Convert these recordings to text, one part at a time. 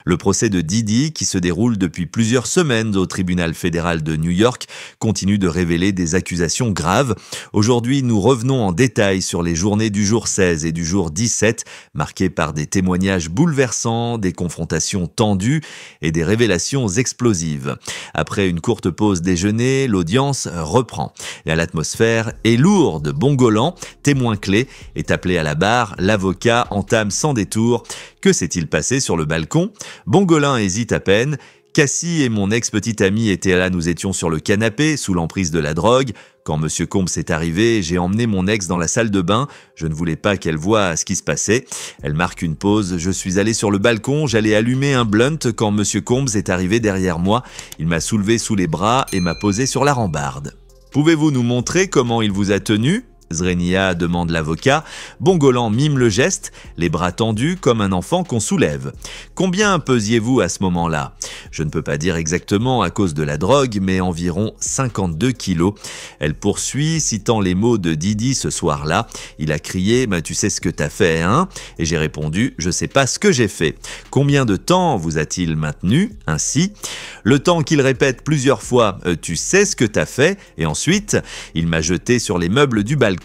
Le procès de Didi, qui se déroule depuis plusieurs semaines au tribunal fédéral de New York, continue de révéler des accusations graves. Aujourd'hui, nous revenons en détail sur les journées du jour 16 et du jour 17, marquées par des témoignages bouleversants, des confrontations tendues et des révélations explosives. Après une courte pause déjeuner, l'audience reprend. Et l'atmosphère est lourde. Bongolan, témoin clé, est appelé à la barre. L'avocat entame sans détour. Que s'est-il passé sur le balcon? Bongolan hésite à peine. Cassie et mon ex-petite amie étaient là, nous étions sur le canapé, sous l'emprise de la drogue. Quand M. Combs est arrivé, j'ai emmené mon ex dans la salle de bain. Je ne voulais pas qu'elle voie ce qui se passait. Elle marque une pause. Je suis allé sur le balcon, j'allais allumer un blunt quand M. Combs est arrivé derrière moi. Il m'a soulevé sous les bras et m'a posé sur la rambarde. Pouvez-vous nous montrer comment il vous a tenu ? Zrenia demande l'avocat. Bongolan mime le geste, les bras tendus comme un enfant qu'on soulève. Combien pesiez-vous à ce moment-là? Je ne peux pas dire exactement à cause de la drogue, mais environ 52 kilos. Elle poursuit, citant les mots de Didi ce soir-là. Il a crié « Tu sais ce que t'as fait, hein ?» Et j'ai répondu « Je sais pas ce que j'ai fait. » Combien de temps vous a-t-il maintenu ainsi? Le temps qu'il répète plusieurs fois « Tu sais ce que t'as fait ?» Et ensuite, il m'a jeté sur les meubles du balcon.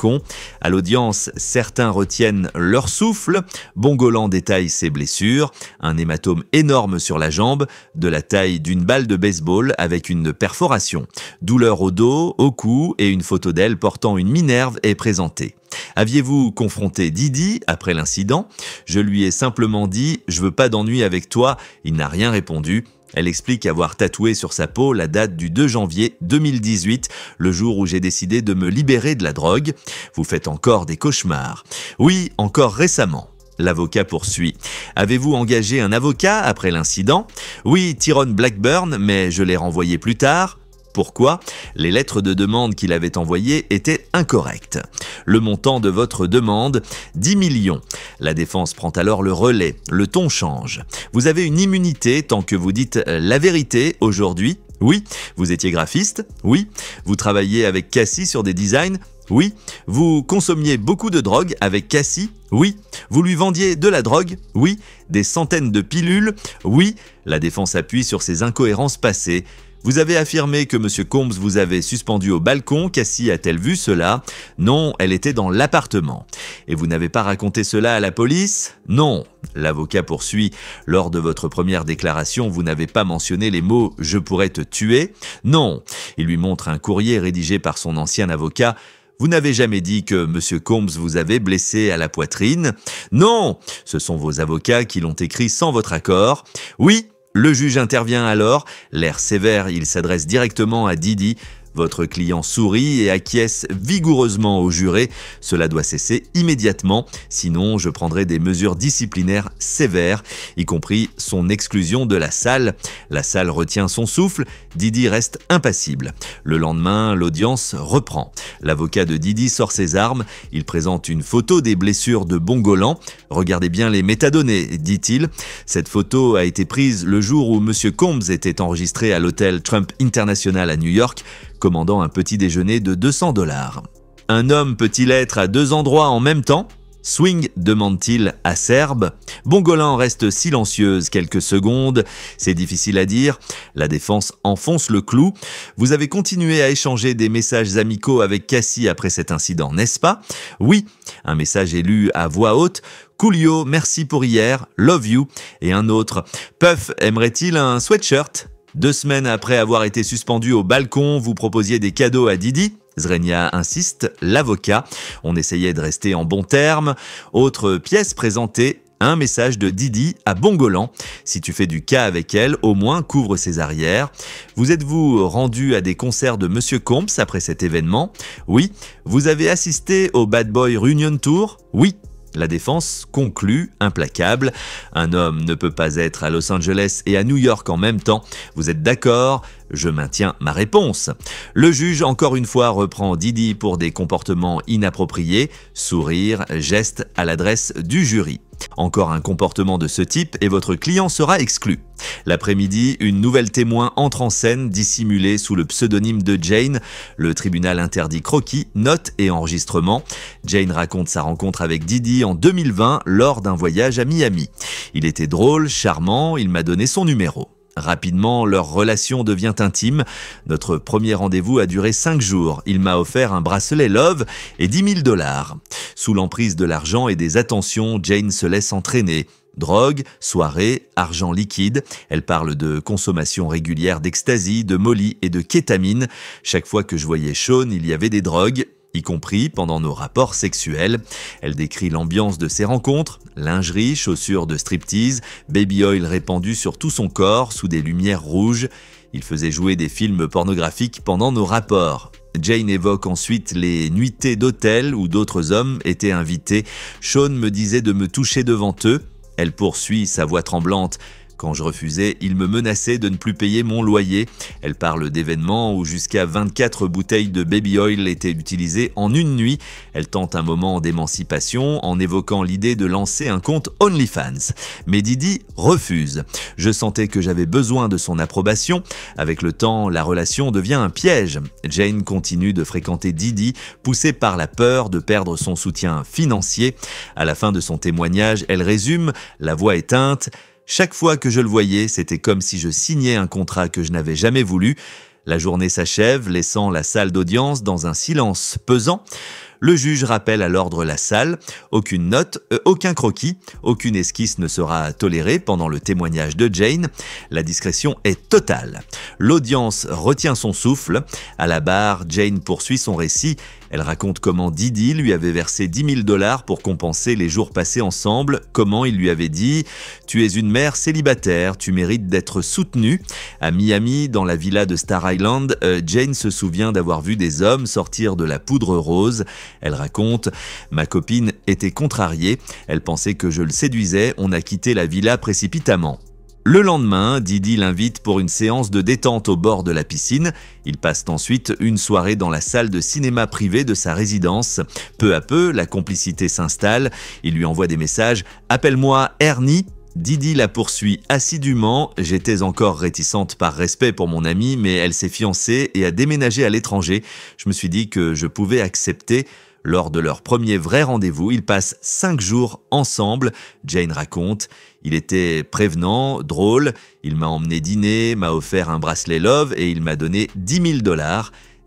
À l'audience, certains retiennent leur souffle. Bongolan détaille ses blessures, un hématome énorme sur la jambe, de la taille d'une balle de baseball avec une perforation. Douleur au dos, au cou et une photo d'elle portant une minerve est présentée. Aviez-vous confronté Didi après l'incident? Je lui ai simplement dit « Je veux pas d'ennui avec toi ». Il n'a rien répondu. Elle explique avoir tatoué sur sa peau la date du 2 janvier 2018, le jour où j'ai décidé de me libérer de la drogue. Vous faites encore des cauchemars. Oui, encore récemment. L'avocat poursuit. Avez-vous engagé un avocat après l'incident? Oui, Tyrone Blackburn, mais je l'ai renvoyé plus tard. Pourquoi? Les lettres de demande qu'il avait envoyées étaient incorrectes. Le montant de votre demande, 10 millions. La défense prend alors le relais. Le ton change. Vous avez une immunité tant que vous dites la vérité aujourd'hui. Oui. Vous étiez graphiste. Oui. Vous travailliez avec Cassie sur des designs. Oui. Vous consommiez beaucoup de drogue avec Cassie. Oui. Vous lui vendiez de la drogue. Oui. Des centaines de pilules. Oui. La défense appuie sur ses incohérences passées. Vous avez affirmé que M. Combs vous avait suspendu au balcon. Cassie a-t-elle vu cela? Non, elle était dans l'appartement. Et vous n'avez pas raconté cela à la police? Non. L'avocat poursuit. Lors de votre première déclaration, vous n'avez pas mentionné les mots « je pourrais te tuer ». Non. Il lui montre un courrier rédigé par son ancien avocat. Vous n'avez jamais dit que M. Combs vous avait blessé à la poitrine? Non. Ce sont vos avocats qui l'ont écrit sans votre accord. Oui. Le juge intervient alors, l'air sévère, il s'adresse directement à Didi. Votre client sourit et acquiesce vigoureusement au juré. Cela doit cesser immédiatement, sinon je prendrai des mesures disciplinaires sévères, y compris son exclusion de la salle. La salle retient son souffle, Didi reste impassible. Le lendemain, l'audience reprend. L'avocat de Didi sort ses armes, il présente une photo des blessures de Bongolan. Regardez bien les métadonnées, dit-il. Cette photo a été prise le jour où M. Combs était enregistré à l'hôtel Trump International à New York, commandant un petit déjeuner de $200. Un homme peut-il être à deux endroits en même temps? Swing, demande-t-il acerbe. Bongolan reste silencieuse quelques secondes. C'est difficile à dire. La défense enfonce le clou. Vous avez continué à échanger des messages amicaux avec Cassie après cet incident, n'est-ce pas? Oui. Un message est lu à voix haute. Coolio, merci pour hier. Love you. Et un autre. Puff, aimerait-il un sweatshirt? 2 semaines après avoir été suspendu au balcon, vous proposiez des cadeaux à Didi? Zrenia insiste, l'avocat. On essayait de rester en bons termes. Autre pièce présentée, un message de Didi à Bongolan. Si tu fais du cas avec elle, au moins couvre ses arrières. Vous êtes-vous rendu à des concerts de M. Combs après cet événement? Oui. Vous avez assisté au Bad Boy Reunion Tour? Oui. La défense conclut, implacable. Un homme ne peut pas être à Los Angeles et à New York en même temps. Vous êtes d'accord? Je maintiens ma réponse. Le juge, encore une fois, reprend Didi pour des comportements inappropriés. Sourire, geste à l'adresse du jury. Encore un comportement de ce type et votre client sera exclu. L'après-midi, une nouvelle témoin entre en scène dissimulée sous le pseudonyme de Jane. Le tribunal interdit croquis, notes et enregistrements. Jane raconte sa rencontre avec Didi en 2020 lors d'un voyage à Miami. Il était drôle, charmant, il m'a donné son numéro. Rapidement, leur relation devient intime. Notre premier rendez-vous a duré 5 jours. Il m'a offert un bracelet Love et $10 000. Sous l'emprise de l'argent et des attentions, Jane se laisse entraîner. Drogue, soirée, argent liquide. Elle parle de consommation régulière d'ecstasy, de molly et de kétamine. Chaque fois que je voyais Sean, il y avait des drogues, y compris pendant nos rapports sexuels. Elle décrit l'ambiance de ses rencontres, lingerie, chaussures de striptease, baby oil répandu sur tout son corps sous des lumières rouges. Il faisait jouer des films pornographiques pendant nos rapports. Jane évoque ensuite les nuitées d'hôtel où d'autres hommes étaient invités. Sean me disait de me toucher devant eux. Elle poursuit, sa voix tremblante. Quand je refusais, il me menaçait de ne plus payer mon loyer. Elle parle d'événements où jusqu'à 24 bouteilles de baby oil étaient utilisées en une nuit. Elle tente un moment d'émancipation en évoquant l'idée de lancer un compte OnlyFans. Mais Didi refuse. Je sentais que j'avais besoin de son approbation. Avec le temps, la relation devient un piège. Jane continue de fréquenter Didi, poussée par la peur de perdre son soutien financier. À la fin de son témoignage, elle résume, la voix éteinte. Chaque fois que je le voyais, c'était comme si je signais un contrat que je n'avais jamais voulu. La journée s'achève, laissant la salle d'audience dans un silence pesant. Le juge rappelle à l'ordre la salle. Aucune note, aucun croquis, aucune esquisse ne sera tolérée pendant le témoignage de Jane. La discrétion est totale. L'audience retient son souffle. À la barre, Jane poursuit son récit. Elle raconte comment Didi lui avait versé $10 000 pour compenser les jours passés ensemble, comment il lui avait dit « Tu es une mère célibataire, tu mérites d'être soutenue ». À Miami, dans la villa de Star Island, Jane se souvient d'avoir vu des hommes sortir de la poudre rose. Elle raconte « Ma copine était contrariée, elle pensait que je le séduisais, on a quitté la villa précipitamment ». Le lendemain, Didi l'invite pour une séance de détente au bord de la piscine. Ils passent ensuite une soirée dans la salle de cinéma privée de sa résidence. Peu à peu, la complicité s'installe. Il lui envoie des messages « Appelle-moi Ernie ». Didi la poursuit assidûment. J'étais encore réticente par respect pour mon amie, mais elle s'est fiancée et a déménagé à l'étranger. Je me suis dit que je pouvais accepter. Lors de leur premier vrai rendez-vous, ils passent 5 jours ensemble. Jane raconte, il était prévenant, drôle, il m'a emmené dîner, m'a offert un bracelet Love et il m'a donné $10 000.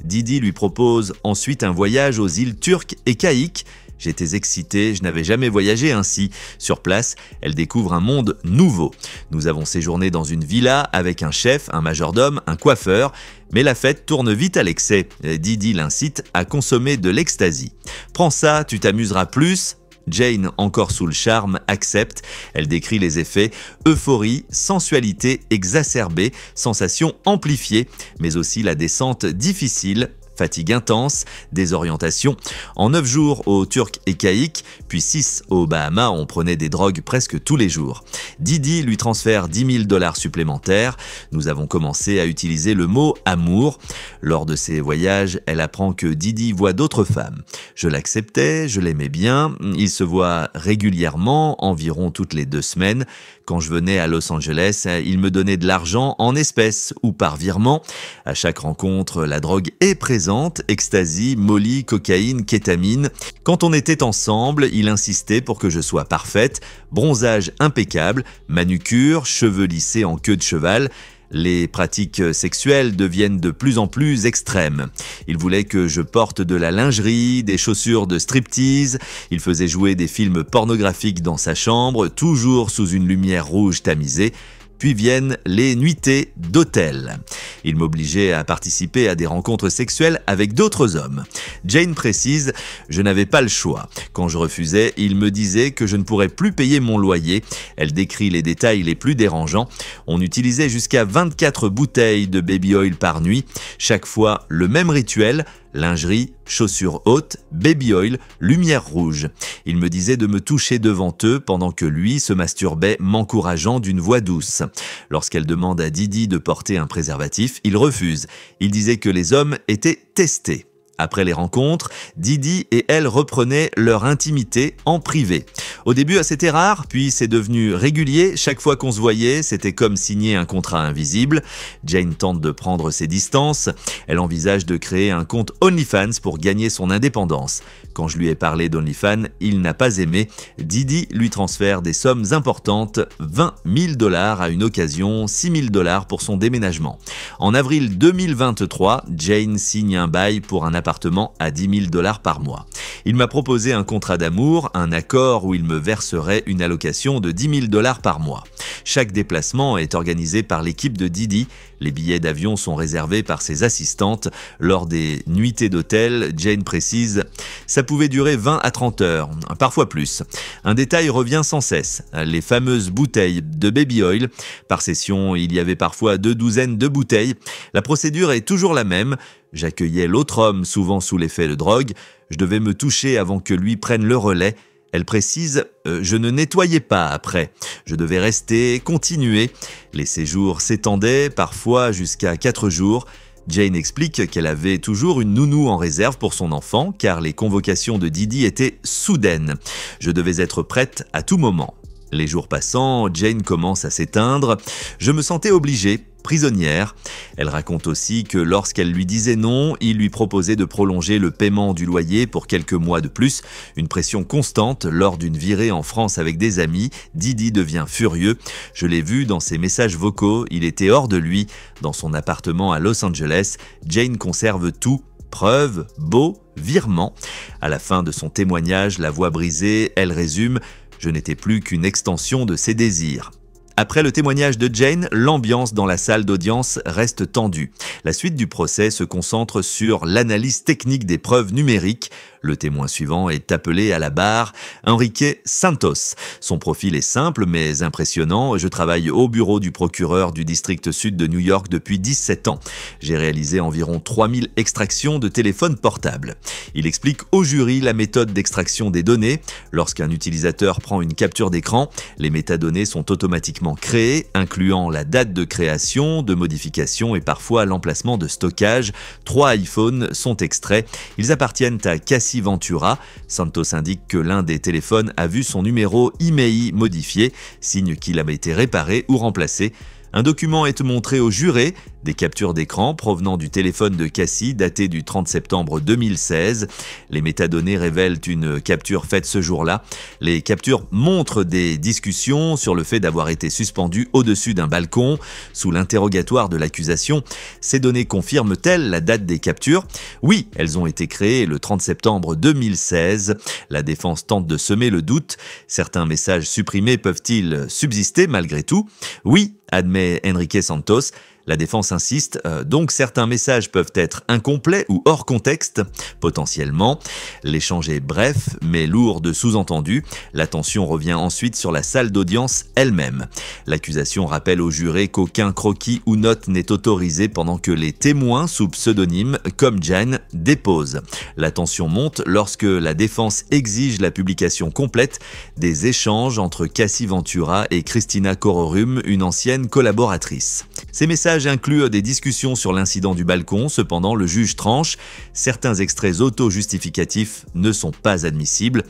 Didi lui propose ensuite un voyage aux îles Turques et Caïques. J'étais excitée, je n'avais jamais voyagé ainsi. Sur place, elle découvre un monde nouveau. Nous avons séjourné dans une villa avec un chef, un majordome, un coiffeur. Mais la fête tourne vite à l'excès. Didi l'incite à consommer de l'ecstasy. « Prends ça, tu t'amuseras plus ». Jane, encore sous le charme, accepte. Elle décrit les effets, euphorie, sensualité exacerbée, sensations amplifiées, mais aussi la descente difficile, fatigue intense, désorientation. En 9 jours aux Turcs et Caïques, puis 6 aux Bahamas, on prenait des drogues presque tous les jours. Didi lui transfère $10 000 supplémentaires. Nous avons commencé à utiliser le mot « amour ». Lors de ces voyages, elle apprend que Didi voit d'autres femmes. Je l'acceptais, je l'aimais bien. Ils se voient régulièrement, environ toutes les 2 semaines. Quand je venais à Los Angeles, il me donnait de l'argent en espèces ou par virement. À chaque rencontre, la drogue est présente, ecstasy, molly, cocaïne, kétamine. Quand on était ensemble, il insistait pour que je sois parfaite. Bronzage impeccable, manucure, cheveux lissés en queue de cheval. Les pratiques sexuelles deviennent de plus en plus extrêmes. Il voulait que je porte de la lingerie, des chaussures de striptease. Il faisait jouer des films pornographiques dans sa chambre, toujours sous une lumière rouge tamisée. Puis viennent les nuitées d'hôtel. Il m'obligeait à participer à des rencontres sexuelles avec d'autres hommes. Jane précise, je n'avais pas le choix. Quand je refusais, il me disait que je ne pourrais plus payer mon loyer. Elle décrit les détails les plus dérangeants. On utilisait jusqu'à 24 bouteilles de baby oil par nuit. Chaque fois, le même rituel. Lingerie, chaussures hautes, baby oil, lumière rouge. Il me disait de me toucher devant eux pendant que lui se masturbait, m'encourageant d'une voix douce. Lorsqu'elle demande à Didi de porter un préservatif, il refuse. Il disait que les hommes étaient testés. Après les rencontres, Didi et elle reprenaient leur intimité en privé. Au début, c'était rare, puis c'est devenu régulier. Chaque fois qu'on se voyait, c'était comme signer un contrat invisible. Jane tente de prendre ses distances. Elle envisage de créer un compte OnlyFans pour gagner son indépendance. Quand je lui ai parlé d'OnlyFans, il n'a pas aimé. Didi lui transfère des sommes importantes, 20 000 $ à une occasion, 6 000 $ pour son déménagement. En avril 2023, Jane signe un bail pour un appartement à 10 000 $ par mois. Il m'a proposé un contrat d'amour, un accord où il me verserait une allocation de 10 000 $ par mois. Chaque déplacement est organisé par l'équipe de Didi. Les billets d'avion sont réservés par ses assistantes. Lors des nuitées d'hôtel, Jane précise « ça pouvait durer 20 à 30 heures, parfois plus ». Un détail revient sans cesse, les fameuses bouteilles de baby oil. Par session, il y avait parfois 2 douzaines de bouteilles. La procédure est toujours la même. J'accueillais l'autre homme, souvent sous l'effet de drogue. Je devais me toucher avant que lui prenne le relais. Elle précise « je ne nettoyais pas après. Je devais rester, continuer ». Les séjours s'étendaient, parfois jusqu'à 4 jours. Jane explique qu'elle avait toujours une nounou en réserve pour son enfant, car les convocations de Didi étaient soudaines. Je devais être prête à tout moment. Les jours passant, Jane commence à s'éteindre. Je me sentais obligée, prisonnière. Elle raconte aussi que lorsqu'elle lui disait non, il lui proposait de prolonger le paiement du loyer pour quelques mois de plus. Une pression constante lors d'une virée en France avec des amis. Didi devient furieux. Je l'ai vu dans ses messages vocaux, il était hors de lui. Dans son appartement à Los Angeles, Jane conserve tout. Preuves, baux, virements. À la fin de son témoignage, la voix brisée, elle résume « Je n'étais plus qu'une extension de ses désirs ». Après le témoignage de Jane, l'ambiance dans la salle d'audience reste tendue. La suite du procès se concentre sur l'analyse technique des preuves numériques. Le témoin suivant est appelé à la barre, Enrique Santos. Son profil est simple mais impressionnant. Je travaille au bureau du procureur du district sud de New York depuis 17 ans. J'ai réalisé environ 3000 extractions de téléphones portables. Il explique au jury la méthode d'extraction des données. Lorsqu'un utilisateur prend une capture d'écran, les métadonnées sont automatiquement créées, incluant la date de création, de modification et parfois l'emplacement de stockage. 3 iPhones sont extraits. Ils appartiennent à Cassie Ventura. Santos indique que l'un des téléphones a vu son numéro IMEI modifié, signe qu'il a été réparé ou remplacé. Un document est montré au juré, des captures d'écran provenant du téléphone de Cassie daté du 30 septembre 2016. Les métadonnées révèlent une capture faite ce jour-là. Les captures montrent des discussions sur le fait d'avoir été suspendu au-dessus d'un balcon. Sous l'interrogatoire de l'accusation, ces données confirment-elles la date des captures? Oui, elles ont été créées le 30 septembre 2016. La défense tente de semer le doute. Certains messages supprimés peuvent-ils subsister malgré tout? Oui, admet Enrique Santos. La défense insiste, donc certains messages peuvent être incomplets ou hors contexte, potentiellement. L'échange est bref, mais lourd de sous-entendus. L'attention revient ensuite sur la salle d'audience elle-même. L'accusation rappelle aux jurés qu'aucun croquis ou note n'est autorisé pendant que les témoins sous pseudonyme, comme Jane, déposent. La tension monte lorsque la défense exige la publication complète des échanges entre Cassie Ventura et Christina Kororum, une ancienne collaboratrice. Ces messages incluent des discussions sur l'incident du balcon, cependant le juge tranche. Certains extraits auto-justificatifs ne sont pas admissibles.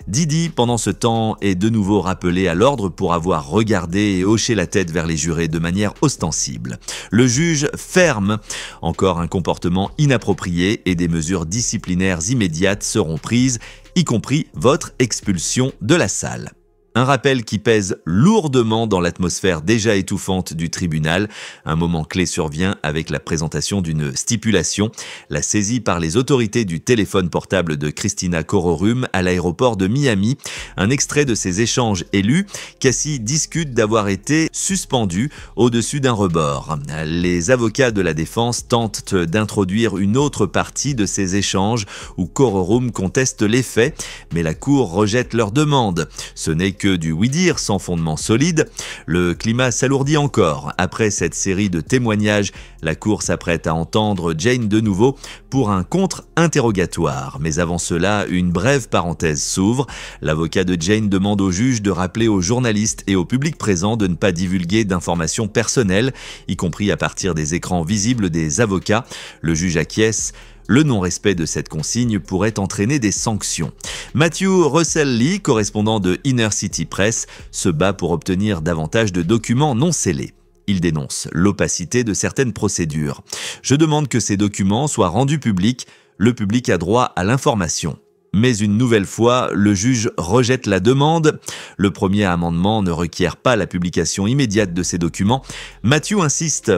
Didi, pendant ce temps, est de nouveau rappelé à l'ordre pour avoir regardé et hoché la tête vers les jurés de manière ostensible. Le juge ferme. Encore un comportement inapproprié et des mesures disciplinaires immédiates seront prises, y compris votre expulsion de la salle. Un rappel qui pèse lourdement dans l'atmosphère déjà étouffante du tribunal. Un moment clé survient avec la présentation d'une stipulation, la saisie par les autorités du téléphone portable de Christina Kororum à l'aéroport de Miami. Un extrait de ces échanges est lu. Cassie discute d'avoir été suspendue au-dessus d'un rebord. Les avocats de la défense tentent d'introduire une autre partie de ces échanges où Kororum conteste les faits, mais la cour rejette leur demande. Ce n'est que du oui-dire sans fondement solide. Le climat s'alourdit encore. Après cette série de témoignages, la cour s'apprête à entendre Jane de nouveau pour un contre-interrogatoire. Mais avant cela, une brève parenthèse s'ouvre. L'avocat de Jane demande au juge de rappeler aux journalistes et au public présent de ne pas divulguer d'informations personnelles, y compris à partir des écrans visibles des avocats. Le juge acquiesce. Le non-respect de cette consigne pourrait entraîner des sanctions. Matthew Russell Lee, correspondant de Inner City Press, se bat pour obtenir davantage de documents non scellés. Il dénonce l'opacité de certaines procédures. Je demande que ces documents soient rendus publics. Le public a droit à l'information. Mais une nouvelle fois, le juge rejette la demande. Le premier amendement ne requiert pas la publication immédiate de ces documents. Matthew insiste.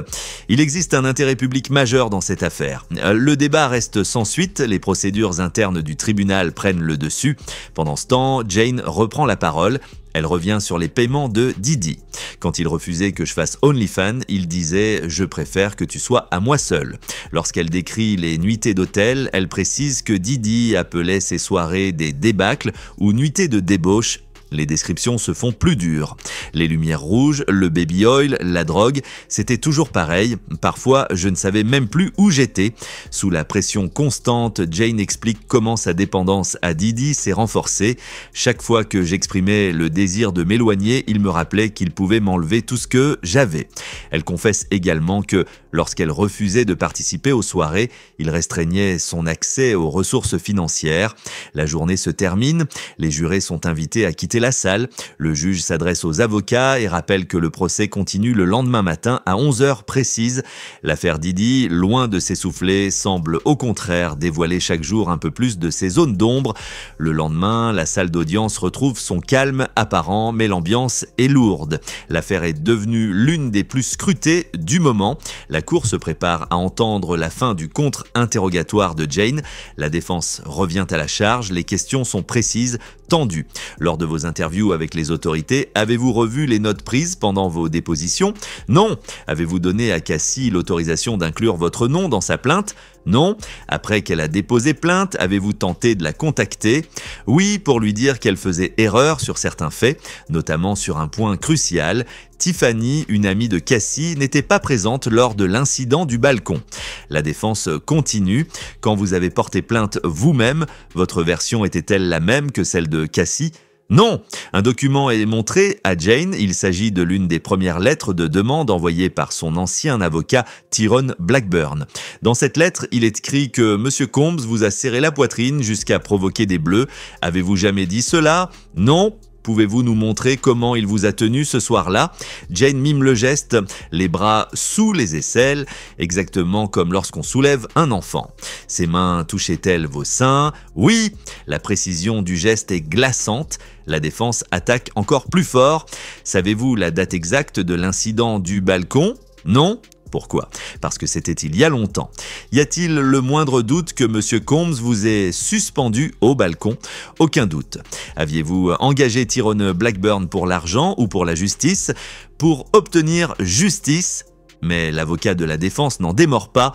Il existe un intérêt public majeur dans cette affaire. Le débat reste sans suite. Les procédures internes du tribunal prennent le dessus. Pendant ce temps, Jane reprend la parole. Elle revient sur les paiements de Diddy. Quand il refusait que je fasse OnlyFans, il disait « Je préfère que tu sois à moi seul ». Lorsqu'elle décrit les nuitées d'hôtel, elle précise que Diddy appelait ses soirées des débâcles ou nuitées de débauche. Les descriptions se font plus dures. Les lumières rouges, le baby oil, la drogue, c'était toujours pareil. Parfois, je ne savais même plus où j'étais. Sous la pression constante, Jane explique comment sa dépendance à Diddy s'est renforcée. Chaque fois que j'exprimais le désir de m'éloigner, il me rappelait qu'il pouvait m'enlever tout ce que j'avais. Elle confesse également que, lorsqu'elle refusait de participer aux soirées, il restreignait son accès aux ressources financières. La journée se termine, les jurés sont invités à quitter la salle. Le juge s'adresse aux avocats et rappelle que le procès continue le lendemain matin à 11h précises. L'affaire Diddy, loin de s'essouffler, semble au contraire dévoiler chaque jour un peu plus de ses zones d'ombre. Le lendemain, la salle d'audience retrouve son calme apparent, mais l'ambiance est lourde. L'affaire est devenue l'une des plus scrutées du moment. La cour se prépare à entendre la fin du contre-interrogatoire de Jane. La défense revient à la charge, les questions sont précises, tendues. Lors de vos interviews avec les autorités, avez-vous revu les notes prises pendant vos dépositions? Non. Avez-vous donné à Cassie l'autorisation d'inclure votre nom dans sa plainte? Non. Après qu'elle a déposé plainte, avez-vous tenté de la contacter? Oui, pour lui dire qu'elle faisait erreur sur certains faits, notamment sur un point crucial. Tiffany, une amie de Cassie, n'était pas présente lors de l'incident du balcon. La défense continue. Quand vous avez porté plainte vous-même, votre version était-elle la même que celle de Cassie? Non! Un document est montré à Jane, il s'agit de l'une des premières lettres de demande envoyées par son ancien avocat Tyrone Blackburn. Dans cette lettre, il est écrit que M. Combs vous a serré la poitrine jusqu'à provoquer des bleus. Avez-vous jamais dit cela? Non? Pouvez-vous nous montrer comment il vous a tenu ce soir-là? Jane mime le geste, les bras sous les aisselles, exactement comme lorsqu'on soulève un enfant. Ses mains touchaient-elles vos seins? Oui! La précision du geste est glaçante. La défense attaque encore plus fort. Savez-vous la date exacte de l'incident du balcon? Non? Pourquoi? Parce que c'était il y a longtemps. Y a-t-il le moindre doute que M. Combs vous ait suspendu au balcon? Aucun doute. Aviez-vous engagé Tyrone Blackburn pour l'argent ou pour la justice? Pour obtenir justice. Mais l'avocat de la défense n'en démord pas.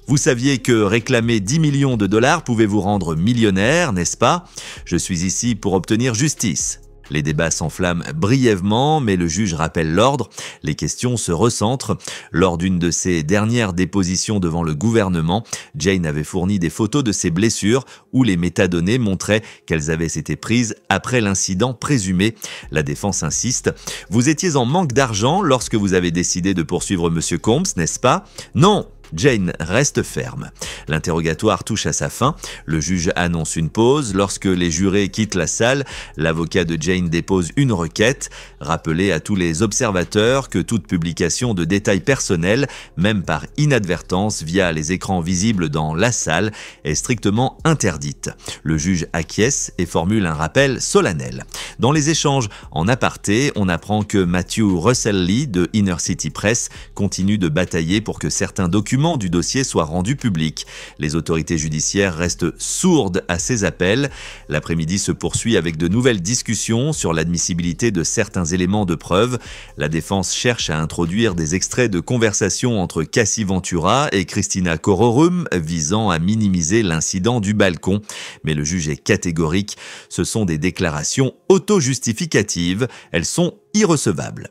Vous saviez que réclamer 10 millions de dollars pouvait vous rendre millionnaire, n'est-ce pas? Je suis ici pour obtenir justice. Les débats s'enflamment brièvement, mais le juge rappelle l'ordre. Les questions se recentrent. Lors d'une de ses dernières dépositions devant le gouvernement, Jane avait fourni des photos de ses blessures où les métadonnées montraient qu'elles avaient été prises après l'incident présumé. La défense insiste. Vous étiez en manque d'argent lorsque vous avez décidé de poursuivre M. Combs, n'est-ce pas? Non! Jane reste ferme. L'interrogatoire touche à sa fin. Le juge annonce une pause. Lorsque les jurés quittent la salle, l'avocat de Jane dépose une requête. Rappeler à tous les observateurs que toute publication de détails personnels, même par inadvertance via les écrans visibles dans la salle, est strictement interdite. Le juge acquiesce et formule un rappel solennel. Dans les échanges en aparté, on apprend que Matthew Russell Lee de Inner City Press continue de batailler pour que certains documents du dossier soient rendus publics. Les autorités judiciaires restent sourdes à ces appels. L'après-midi se poursuit avec de nouvelles discussions sur l'admissibilité de certains éléments de preuve. La défense cherche à introduire des extraits de conversations entre Cassie Ventura et Christina Kororum visant à minimiser l'incident du balcon. Mais le juge est catégorique. Ce sont des déclarations auto-justificatives. Elles sont irrecevables.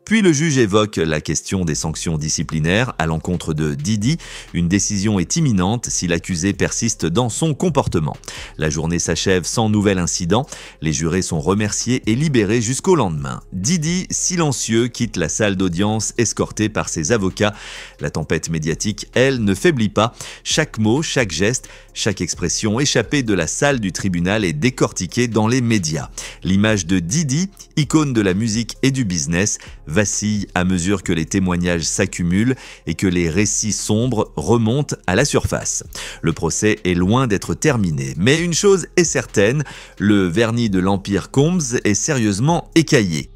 Puis le juge évoque la question des sanctions disciplinaires à l'encontre de Didi. Une décision est imminente si l'accusé persiste dans son comportement. La journée s'achève sans nouvel incident. Les jurés sont remerciés et libérés jusqu'au lendemain. Didi, silencieux, quitte la salle d'audience escorté par ses avocats. La tempête médiatique, elle, ne faiblit pas. Chaque mot, chaque geste, chaque expression échappée de la salle du tribunal est décortiquée dans les médias. L'image de Didi, icône de la musique et du business, vacille à mesure que les témoignages s'accumulent et que les récits sombres remontent à la surface. Le procès est loin d'être terminé, mais une chose est certaine, le vernis de l'Empire Combs est sérieusement écaillé.